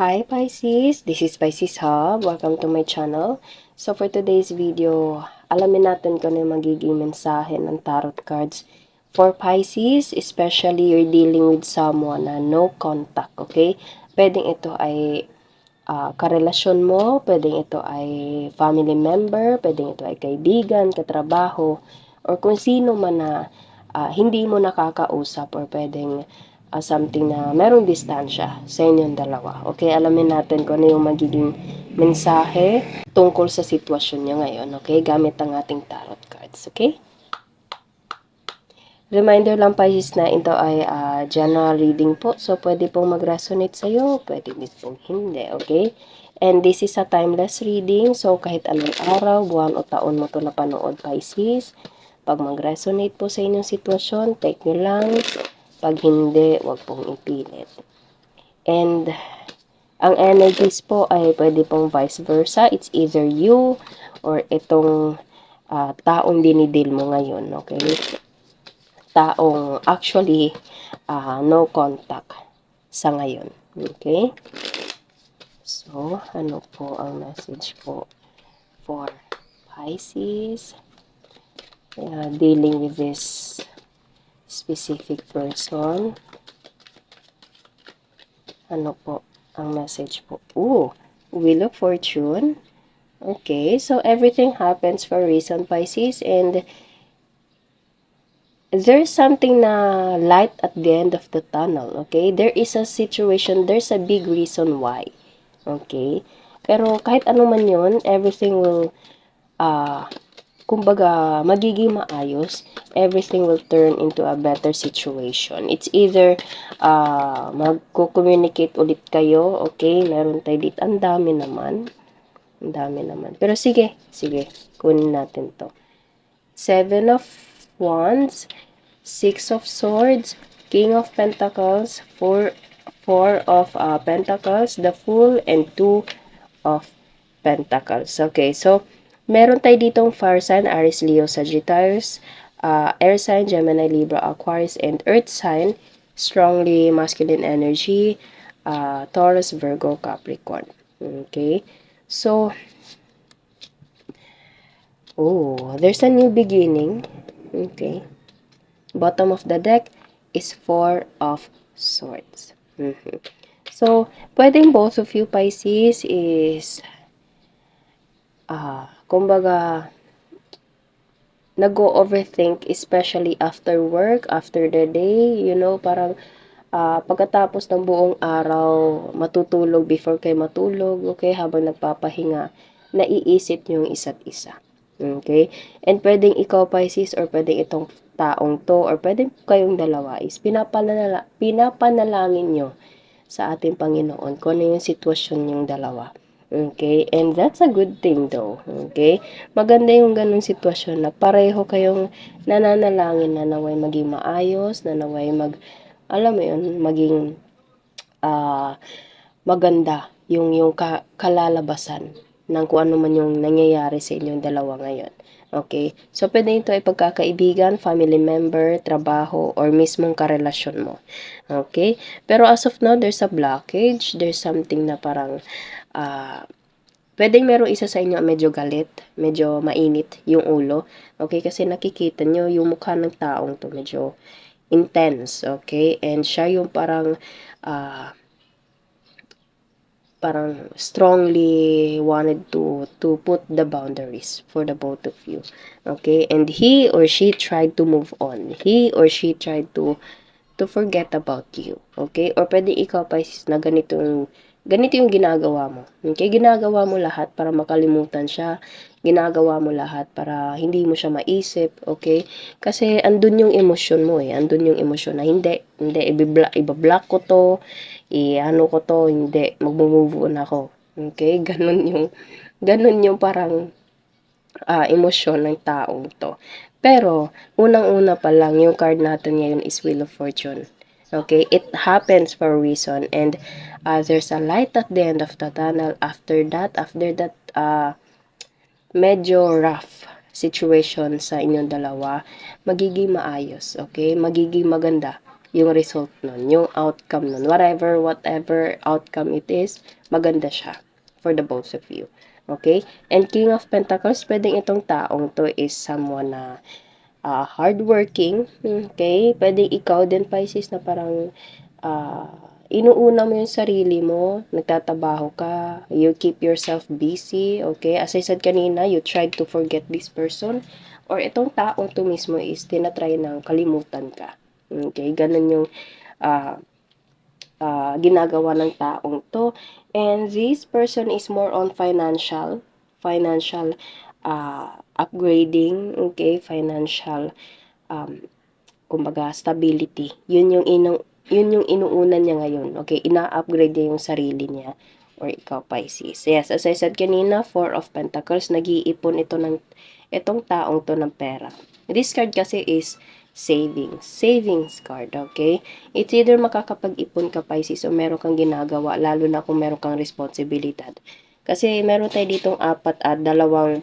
Hi Pisces, this is Pisces Hub. Welcome to my channel. So for today's video, alamin natin kung ano yung magiging mensahe ng tarot cards for Pisces, especially you're dealing with someone na no contact, okay? Pwedeng ito ay karelasyon mo, pwedeng ito ay family member, pwedeng ito ay kaibigan, katrabaho, or kung sino man na hindi mo nakakausap, or pwedeng something na merong distansya sa inyong dalawa. Okay, alamin natin kung ano yung magiging mensahe tungkol sa sitwasyon niya ngayon. Okay, gamit ang ating tarot cards. Okay? Reminder lang Pisces na ito ay general reading po. So, pwede pong mag-resonate sa'yo, pwede din pong hindi, okay? And this is a timeless reading. So, kahit anong araw, buwan o taon mo ito napanood, Pisces, pag mag-resonate po sa inyong sitwasyon, take nyo lang. Pag hindi, wag pong ipilit. And ang energies po ay pwede pong vice versa. It's either you or itong taong dinidil mo ngayon, okay? Taong actually no contact sa ngayon. Okay? So, ano po ang message po for Pisces dealing with this specific person? Ano po ang message po? Wheel of Fortune. Okay, so everything happens for a reason, Pisces, and there's something na light at the end of the tunnel, okay? There is a situation, there's a big reason why, okay? Pero kahit ano man yun, everything will, kumbaga, magiging maayos. Everything will turn into a better situation. It's either, magko-communicate ulit kayo, okay? Meron tayo dito, ang dami naman. Ang dami naman. Pero sige, kunin natin to. 7 of Wands, 6 of Swords, King of Pentacles, 4 of Pentacles, the Fool, and 2 of Pentacles. Okay, so meron tayo ditong fire sign, Aries, Leo, Sagittarius, air sign, Gemini, Libra, Aquarius, and earth sign, strongly masculine energy, Taurus, Virgo, Capricorn. Okay, so there's a new beginning. Okay. Bottom of the deck is 4 of Swords. So, pwedeng both of you, Pisces, is, kumbaga, nag-overthink, especially after work, after the day, parang, pagkatapos ng buong araw, matutulog before kayo matulog, okay, habang nagpapahinga, naiisip nyo yung isa't isa. Okay? And pwedeng ikaw, Pisces, or pwedeng itong taong to, or pwedeng kayong dalawa is pinapanalangin nyo sa ating Panginoon kung ano yung sitwasyon yung dalawa. Okay? And that's a good thing though. Okay? Maganda yung ganung sitwasyon na pareho kayong nananalangin na naway maging maayos, na naway alam mo yun, maging maganda yung kalalabasan ng kung ano man yung nangyayari sa inyong dalawa ngayon. Okay? So, pwede ito ay pagkakaibigan, family member, trabaho, or mismong karelasyon mo. Okay? Pero as of now, there's a blockage. There's something na parang, pwedeng merong isa sa inyo medyo galit, medyo mainit yung ulo. Okay? Kasi nakikita nyo yung mukha ng taong to medyo intense. Okay? And siya yung parang, strongly wanted to put the boundaries for the both of you. Okay? And he or she tried to move on. He or she tried to forget about you. Okay? Or pwede ikaw, Pisces, na ganito yung ginagawa mo. Okay? Ginagawa mo lahat para makalimutan siya. Ginagawa mo lahat para hindi mo siya maisip. Okay? Kasi andun yung emosyon mo eh. Andun yung emosyon na hindi, ibablock ko to, ano ko to, hindi, mag-move on ako. Okay? Ganun yung parang emosyon ng taong to. Pero, unang-una pa lang, yung card natin ngayon is Wheel of Fortune. Okay? It happens for a reason. And there's a light at the end of the tunnel. After that, medyo rough situation sa inyong dalawa, magiging maayos. Okay? Magiging maganda. yung result nun, yung outcome nun. Whatever outcome it is, maganda siya for the both of you. Okay? And King of Pentacles, pwedeng itong taong to is someone na hardworking. Okay? Pwedeng ikaw din, Pisces, na parang inuuna mo yung sarili mo, nagtatabaho ka, you keep yourself busy, okay? As I said kanina, you tried to forget this person, or itong taong to mismo is tinatry ng kalimutan ka. Okay? Ganun yung uh, ginagawa ng taong to. And this person is more on financial upgrading, okay? Financial kumbaga stability. Yun yung inuunan niya ngayon. Okay, ina-upgrade niya yung sarili niya or ikaw, Pisces. Yes, as I said kanina, Four of Pentacles, nag-iipon itong taong to ng pera. This card kasi is savings card, okay? It's either makakapag-ipon ka, Pisces, o meron kang ginagawa, lalo na kung meron kang responsibilidad. Kasi meron tayo ditong apat at dalawang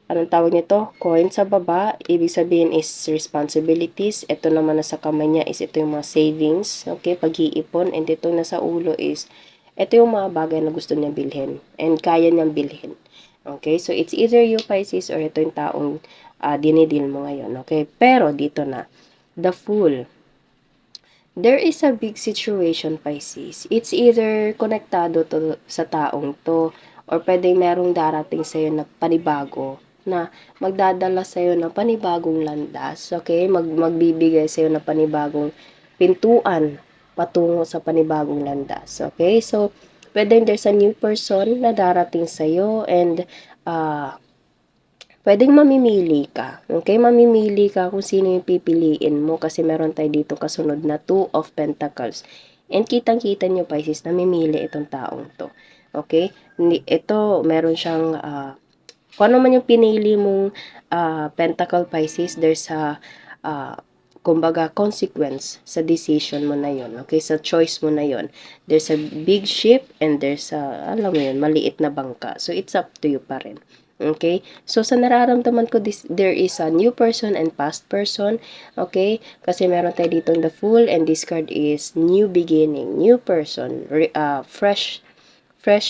anong tawag nito? Coin sa baba, ibig sabihin is responsibilities. Ito naman nasa kamay niya is ito yung mga savings, okay, pag-iipon. And ito nasa ulo is, ito yung mga bagay na gusto niya bilhin. And kaya niyang bilhin. Okay, so it's either you, Pisces, or ito yung taong dinidil mo ngayon. Okay, pero dito na, the Fool. There is a big situation, Pisces. It's either konektado to sa taong to, or pwedeng merong darating sa'yo na panibago, na magdadala sa'yo ng panibagong landas, okay? Magbibigay sa'yo ng panibagong pintuan patungo sa panibagong landas, okay? So, pwedeng there's a new person na darating sa'yo and pwedeng mamimili ka. Okay? Mamimili ka kung sino yung pipiliin mo kasi meron tayo dito kasunod na Two of Pentacles. And kitang-kita nyo, Pisces, namimili itong taong to. Okay? Ito, meron siyang, kung ano man yung pinili mong Pentacle, Pisces, there's a, kumbaga, consequence sa decision mo na yon. Okay? Sa choice mo na yon. There's a big ship and there's a, alam mo yun, maliit na bangka. So, it's up to you pa rin. Okay? So, sa nararamdaman ko, there is a new person and past person. Okay? Kasi meron tayo ditong the Fool and this card is new beginning, new person, fresh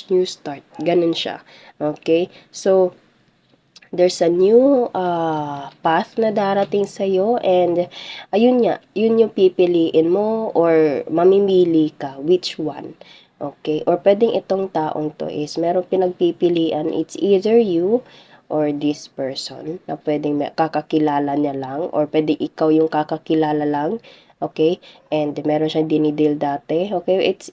new start. Ganun siya. Okay? So, there's a new path na darating sa'yo and ayun nga, yun yung pipiliin mo or mamimili ka, which one. Okay? Or pwedeng itong taong to is merong pinagpipilian, it's either you or this person na pwedeng kakakilala niya lang or pwedeng ikaw yung kakakilala lang. Okay? And meron siyang dinidil dati. Okay? It's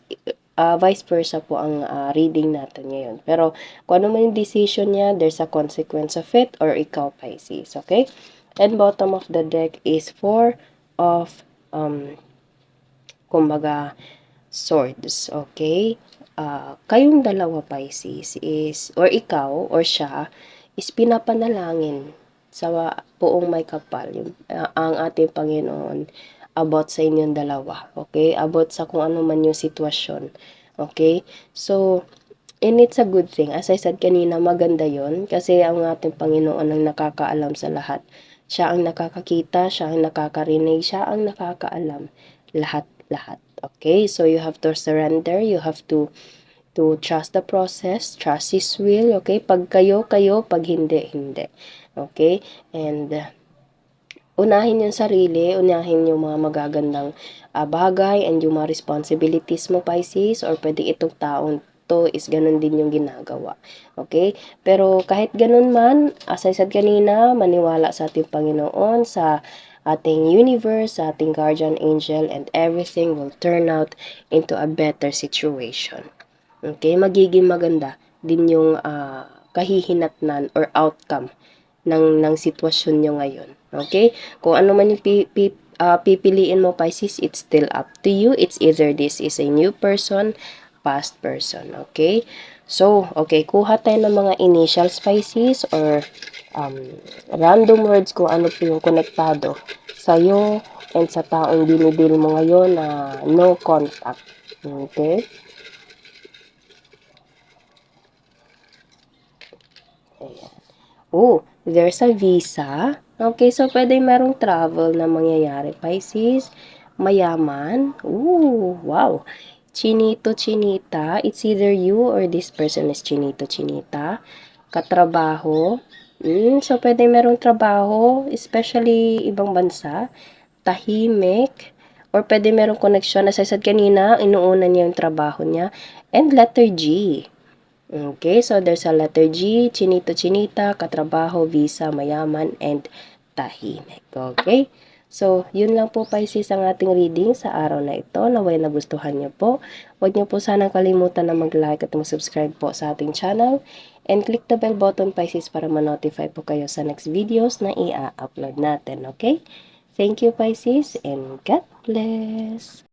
vice versa po ang reading natin ngayon. Pero kung ano man yung decision niya, there's a consequence of it or ikaw, Pisces. Okay? And bottom of the deck is Four of kumbaga swords. Okay? Kayong dalawa, Pisces, is or ikaw or siya is pinapanalangin sa buong may kapal ang ating Panginoon about sa inyong dalawa. Okay? About sa kung ano man yung sitwasyon. Okay? So, and it's a good thing. As I said kanina, maganda yon kasi ang ating Panginoon ang nakakaalam sa lahat. Siya ang nakakakita, siya ang nakakarinig, siya ang nakakaalam. Lahat-lahat. Okay? So, you have to surrender. You have to trust the process, trust His will. Okay? Pag kayo, pag hindi, hindi. Okay? And unahin yung sarili, unahin yung mga magagandang bagay and yung mga responsibilities mo, Pisces, or pwede itong taong to is ganun din yung ginagawa. Okay? Pero kahit ganun man, as I said kanina, maniwala sa ating Panginoon, sa ating universe, sa ating guardian angel, and everything will turn out into a better situation. Okay? Magiging maganda din yung kahihinatnan or outcome ng sitwasyon nyo ngayon. Okay? Kung ano man yung pipiliin mo, Pisces, it's still up to you. It's either this is a new person, past person. Okay? So, okay, kuha tayo ng mga initials, Pisces, or random words kung ano po yung konektado sa'yo and sa taong dinidil mo ngayon na no contact. Okay? Ayan. Oh, there's a visa. Okay, so pwede merong travel na mangyayari, Pisces. mayaman. Ooh, wow. Chinito, chinita. It's either you or this person is chinito, chinita. Katrabaho. So, pwede merong trabaho, especially ibang bansa. Tahimik. Or pwede merong connection. As I said kanina, inuunan niya yung trabaho niya. And letter G. Okay, so there's a letter G, chinito, chinita, katrabaho, visa, mayaman, and tahimik. Okay? So, yun lang po Pisces ang ating reading sa araw na ito. Naway nagustuhan niyo po. Huwag niyo po sanang kalimutan na mag-like at mag-subscribe po sa ating channel. And click the bell button Pisces para ma-notify po kayo sa next videos na i-upload natin. Okay? Thank you Pisces and God bless!